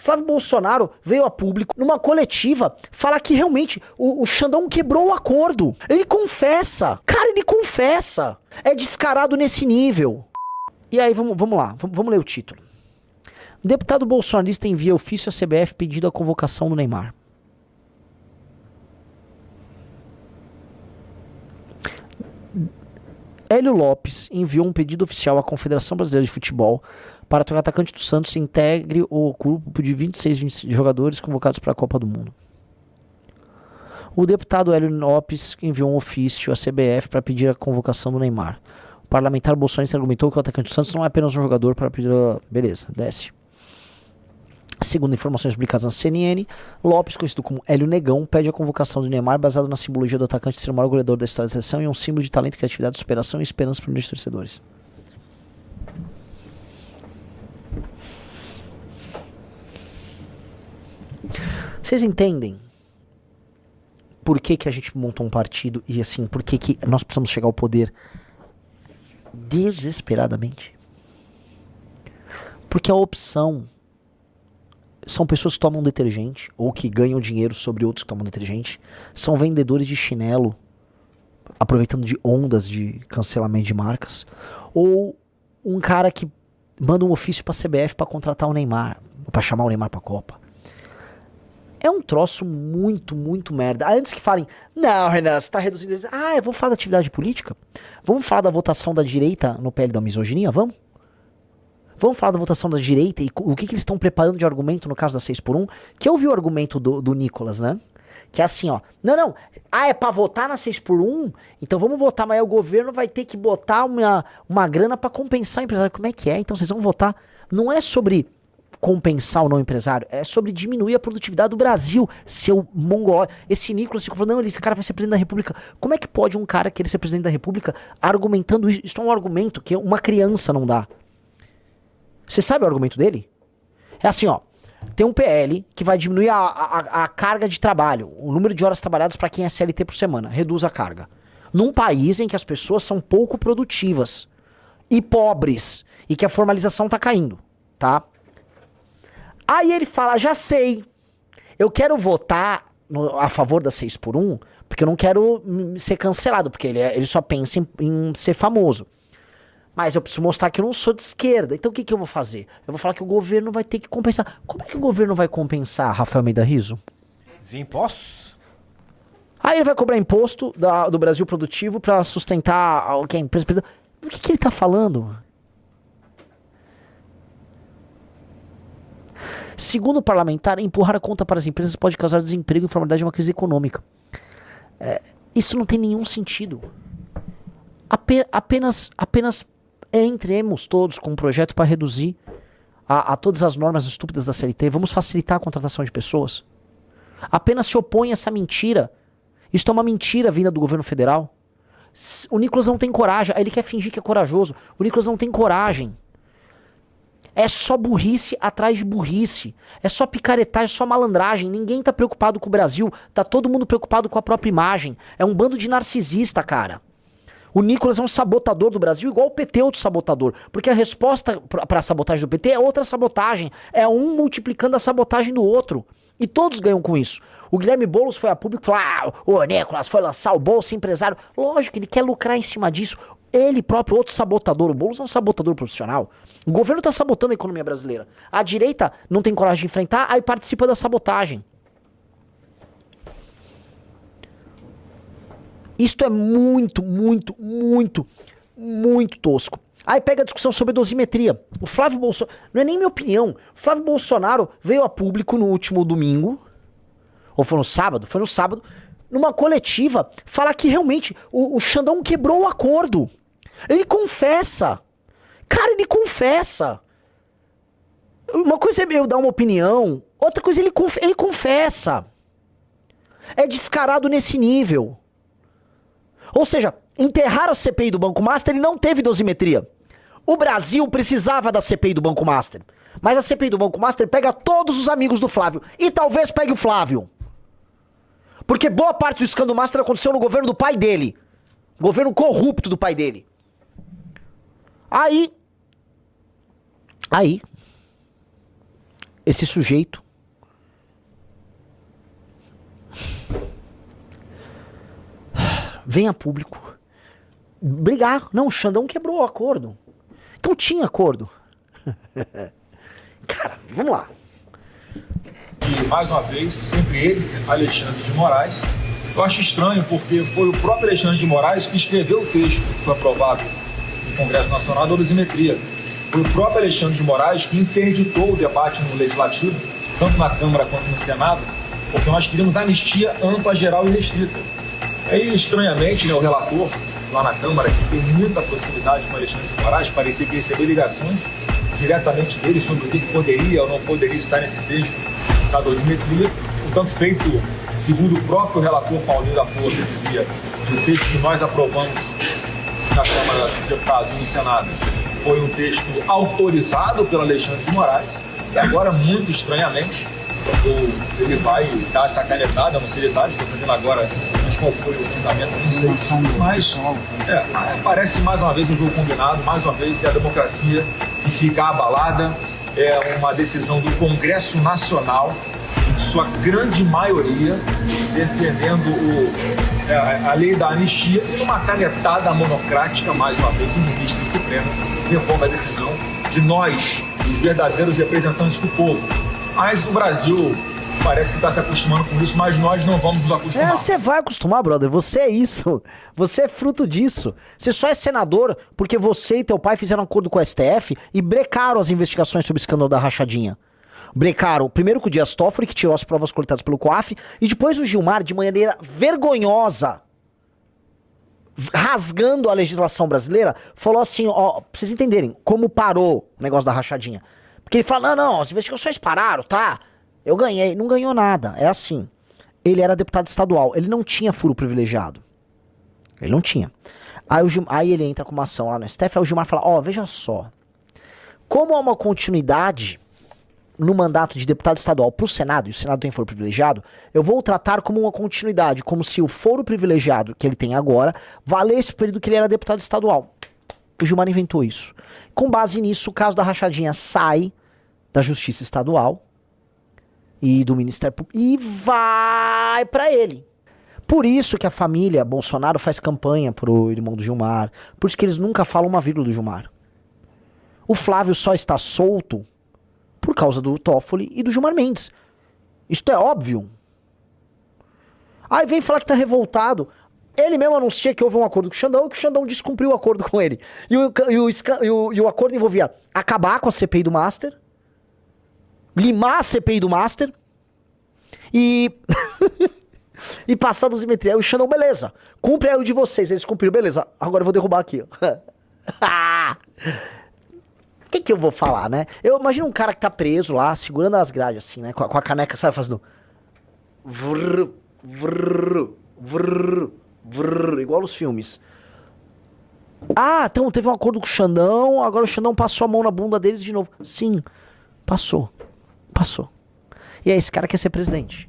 Flávio Bolsonaro veio a público, numa coletiva, falar que realmente o Xandão quebrou o acordo. Ele confessa. Cara, ele confessa. É descarado nesse nível. E aí, vamos lá. Vamos ler o título. Deputado bolsonarista envia ofício à CBF pedindo a convocação do Neymar. Hélio Lopes enviou um pedido oficial à Confederação Brasileira de Futebol para que o atacante do Santos integre o grupo de 26 jogadores convocados para a Copa do Mundo. O deputado Hélio Lopes enviou um ofício à CBF para pedir a convocação do Neymar. O parlamentar bolsonarista argumentou que o atacante do Santos não é apenas um jogador para pedir a... Beleza, desce. Segundo informações publicadas na CNN, Lopes, conhecido como Hélio Negão, pede a convocação do Neymar baseado na simbologia do atacante ser o maior goleador da história da seleção e um símbolo de talento, criatividade, superação e esperança para os torcedores. Vocês entendem por que a gente montou um partido e assim, por que nós precisamos chegar ao poder desesperadamente? Porque a opção são pessoas que tomam detergente ou que ganham dinheiro sobre outros que tomam detergente. São vendedores de chinelo, aproveitando de ondas de cancelamento de marcas. Ou um cara que manda um ofício pra CBF pra contratar o Neymar, pra chamar o Neymar pra Copa. É um troço muito, muito merda. Antes que falem, não, Renan, você tá reduzindo... eu vou falar da atividade política? Vamos falar da votação da direita no PL da misoginia? Vamos? Vamos falar da votação da direita e o que eles estão preparando de argumento no caso da 6x1? Que eu vi o argumento do Nicolas, né? Que é assim, ó. Não. É pra votar na 6x1? Então vamos votar, mas aí o governo vai ter que botar uma grana pra compensar o empresário. Como é que é? Então vocês vão votar. Não é sobre compensar o não empresário, é sobre diminuir a produtividade do Brasil, seu mongol. Esse Nicolas ficou falando, não, esse cara vai ser presidente da República. Como é que pode um cara querer ser presidente da República argumentando isso? Isso é um argumento que uma criança não dá. Você sabe o argumento dele? É assim, ó. Tem um PL que vai diminuir a carga de trabalho, o número de horas trabalhadas para quem é CLT por semana. Reduz a carga. Num país em que as pessoas são pouco produtivas e pobres e que a formalização tá caindo, tá? Aí ele fala, já sei, eu quero votar a favor da 6x1 porque eu não quero ser cancelado, porque ele só pensa em ser famoso. Mas eu preciso mostrar que eu não sou de esquerda. Então o que eu vou fazer? Eu vou falar que o governo vai ter que compensar. Como é que o governo vai compensar, Rafael Almeida Rizzo? Vim impostos? Aí ele vai cobrar imposto do Brasil produtivo pra sustentar a empresa. O que ele tá falando? Segundo o parlamentar, empurrar a conta para as empresas pode causar desemprego, informalidade e uma crise econômica. Isso não tem nenhum sentido. Apenas entremos todos com um projeto para reduzir a todas as normas estúpidas da CLT. Vamos facilitar a contratação de pessoas. Apenas se opõe a essa mentira. Isso é uma mentira vinda do governo federal. O Nicolas não tem coragem. Ele quer fingir que é corajoso. O Nicolas não tem coragem. É só burrice atrás de burrice. É só picaretagem, é só malandragem. Ninguém tá preocupado com o Brasil. Tá todo mundo preocupado com a própria imagem. É um bando de narcisista, cara. O Nicolas é um sabotador do Brasil, igual o PT é outro sabotador. Porque a resposta para a sabotagem do PT é outra sabotagem. É um multiplicando a sabotagem do outro. E todos ganham com isso. O Guilherme Boulos foi a público e falou, o Nicolas foi lançar o Bolsa Empresário. Lógico, ele quer lucrar em cima disso. Ele próprio, outro sabotador. O Boulos é um sabotador profissional. O governo está sabotando a economia brasileira. A direita não tem coragem de enfrentar, aí participa da sabotagem. Isto é muito, muito, muito, muito tosco. Aí pega a discussão sobre dosimetria. O Flávio Bolsonaro... Não é nem minha opinião. O Flávio Bolsonaro veio a público no último domingo. Ou foi no sábado? Foi no sábado. Numa coletiva, falar que realmente o Xandão quebrou o acordo. Ele confessa. Cara, ele confessa. Uma coisa é eu dar uma opinião. Outra coisa ele confessa. É descarado nesse nível. Ou seja, enterrar a CPI do Banco Master e não teve dosimetria. O Brasil precisava da CPI do Banco Master. Mas a CPI do Banco Master pega todos os amigos do Flávio. E talvez pegue o Flávio. Porque boa parte do escândalo Master aconteceu no governo do pai dele. Governo corrupto do pai dele. Aí, esse sujeito vem a público brigar. Não, o Xandão quebrou o acordo. Então tinha acordo. Cara, vamos lá. E mais uma vez, sempre ele, Alexandre de Moraes. Eu acho estranho porque foi o próprio Alexandre de Moraes que escreveu o texto que foi aprovado no Congresso Nacional da dosimetria. Foi o próprio Alexandre de Moraes que interditou o debate no Legislativo, tanto na Câmara quanto no Senado, porque nós queríamos anistia ampla, geral e restrita. Aí, estranhamente, né, o relator lá na Câmara, que tem muita proximidade com o Alexandre de Moraes, parecia que recebeu ligações diretamente dele sobre o que poderia ou não poderia estar nesse texto da dosimetria. Portanto, feito, segundo o próprio relator Paulinho da Força, dizia que o texto que nós aprovamos na Câmara dos Deputados e no Senado foi um texto autorizado pelo Alexandre de Moraes. E agora, muito estranhamente, ele vai dar essa canetada, não sei detalhes, estou sabendo agora exatamente qual foi o fundamento, não sei. Mas parece mais uma vez um jogo combinado, mais uma vez é a democracia que fica abalada, é uma decisão do Congresso Nacional, em sua grande maioria, defendendo a lei da anistia e uma canetada monocrática, mais uma vez, o ministro do Supremo devolve a decisão de nós, os verdadeiros representantes do povo. Mas o Brasil parece que está se acostumando com isso, mas nós não vamos nos acostumar. Você vai acostumar, brother. Você é isso. Você é fruto disso. Você só é senador porque você e teu pai fizeram um acordo com o STF e brecaram as investigações sobre o escândalo da rachadinha. Brecaram primeiro com o Dias Toffoli, que tirou as provas coletadas pelo COAF, e depois o Gilmar, de maneira vergonhosa, rasgando a legislação brasileira, falou assim, ó, pra vocês entenderem como parou o negócio da rachadinha. Porque ele fala, não, as investigações pararam, tá? Eu ganhei. Não ganhou nada. É assim. Ele era deputado estadual. Ele não tinha furo privilegiado. Ele não tinha. Aí ele entra com uma ação lá no STF, aí o Gilmar fala, ó, veja só. Como há uma continuidade no mandato de deputado estadual pro Senado, e o Senado tem foro privilegiado, eu vou tratar como uma continuidade, como se o foro privilegiado que ele tem agora valesse o período que ele era deputado estadual. O Gilmar inventou isso. Com base nisso, o caso da rachadinha sai da Justiça Estadual e do Ministério Público e vai pra ele. Por isso que a família Bolsonaro faz campanha pro irmão do Gilmar. Por isso que eles nunca falam uma vírgula do Gilmar. O Flávio só está solto por causa do Toffoli e do Gilmar Mendes. Isto é óbvio. Aí vem falar que tá revoltado. Ele mesmo anuncia que houve um acordo com o Xandão e que o Xandão descumpriu o acordo com ele. E o acordo envolvia acabar com a CPI do Master, limar a CPI do Master e e passar a dosimetria. Aí o Xandão, beleza, cumpre aí o de vocês. Eles cumpriram, beleza, agora eu vou derrubar aqui. O que eu vou falar, né? Eu imagino um cara que tá preso lá, segurando as grades assim, né? Com a caneca, sabe, fazendo vrr, vrr, vrr, vrr, igual nos filmes. Ah, então teve um acordo com o Xandão, agora o Xandão passou a mão na bunda deles de novo. Sim, passou. E aí esse cara quer ser presidente.